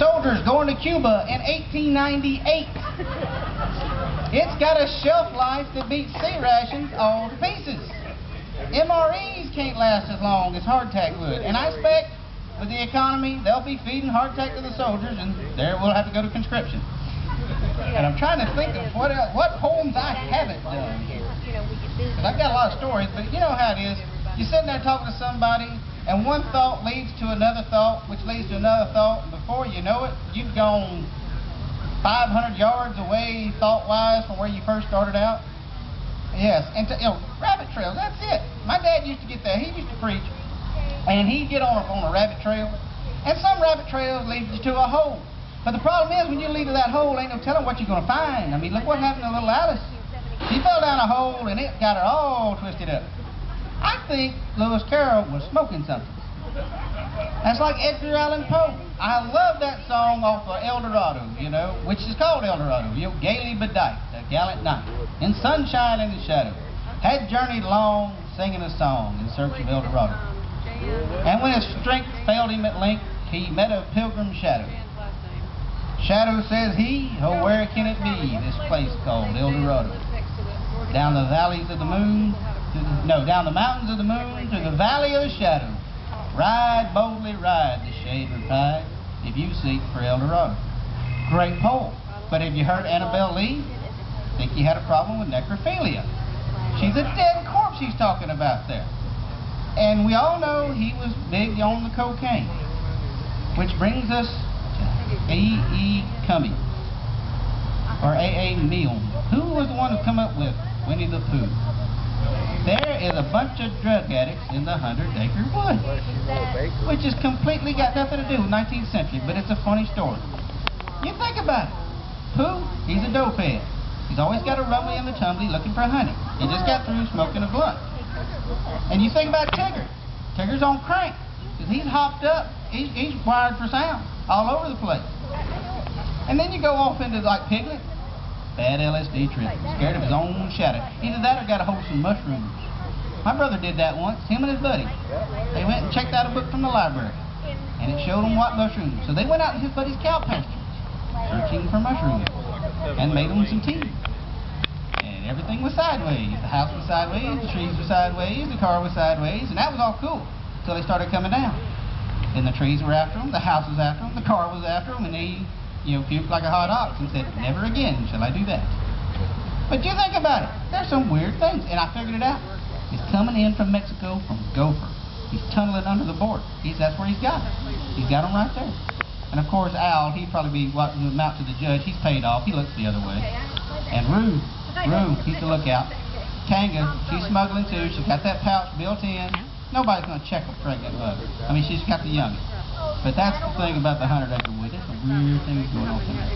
Soldiers going to Cuba in 1898. It's got a shelf life that beats sea rations all to pieces. MREs can't last as long as hardtack would, and I expect with the economy they'll be feeding hardtack to the soldiers, and there we'll have to go to conscription. And I'm trying to think of what poems I haven't done here, because I've got a lot of stories, but you know how it is. You're sitting there talking to somebody, and one thought leads to another thought, which leads to another thought, and before you know it, you've gone 500 yards away thought-wise from where you first started out. Yes, and rabbit trails, that's it. My dad used to get that. He used to preach, and he'd get on a rabbit trail, and some rabbit trails lead you to a hole. But the problem is, when you lead to that hole, ain't no telling what you're going to find. I mean, look what happened to little Alice. She fell down a hole, and it got her all twisted up. I think Lewis Carroll was smoking something. That's like Edgar Allan Poe. I love that song off of El Dorado, which is called El Dorado. Gaily bedight, a gallant knight, in sunshine and in shadow, had journeyed long, singing a song in search of El Dorado. And when his strength failed him at length, he met a pilgrim shadow. Shadow, says he, oh, where can it be, this place called El Dorado? Down the valleys of the moon, down the mountains of the moon to the valley of the shadow. Ride, boldly ride, the shade replied, if you seek for El Dorado. Great poem. But have you heard Annabelle Lee? Think you had a problem with necrophilia. She's a dead corpse he's talking about there. And we all know he was big on the cocaine. Which brings us to A.E. Cummings, or A.A. Milne. Who was the one who come up with Winnie the Pooh? There is a bunch of drug addicts in the 100-acre wood, which has completely got nothing to do with 19th century, but it's a funny story. You think about it. Pooh, he's a dope head. He's always got a rumbly in the tumbly looking for honey. He just got through smoking a blunt. And you think about Tigger. Tigger's on crank, because he's hopped up. He's wired for sound all over the place. And then you go off into like Piglet. Bad LSD trip, scared of his own shadow. Either that or got a hold of some mushrooms. My brother did that once, him and his buddy. They went and checked out a book from the library, and it showed them what mushrooms. So they went out in his buddy's cow pasture, searching for mushrooms, and made them some tea. And everything was sideways. The house was sideways, the trees were sideways, the car was sideways, and that was all cool, until they started coming down. Then the trees were after them, the house was after them, the car was after them, and they puked like a hot ox and said, never again shall I do that. But you think about it, there's some weird things, and I figured it out. He's coming in from Mexico from Gopher. He's tunneling under the border. That's where he's got it. He's got them right there. And of course, Al, he'd probably be walking them out to the judge. He's paid off. He looks the other way. And Rue, he's the lookout. Tanga, she's smuggling too. She's got that pouch built in. Nobody's going to check a pregnant mother. I mean, she's got the youngest. But that's the thing about the 100-acre wood. There's some weird things going on there.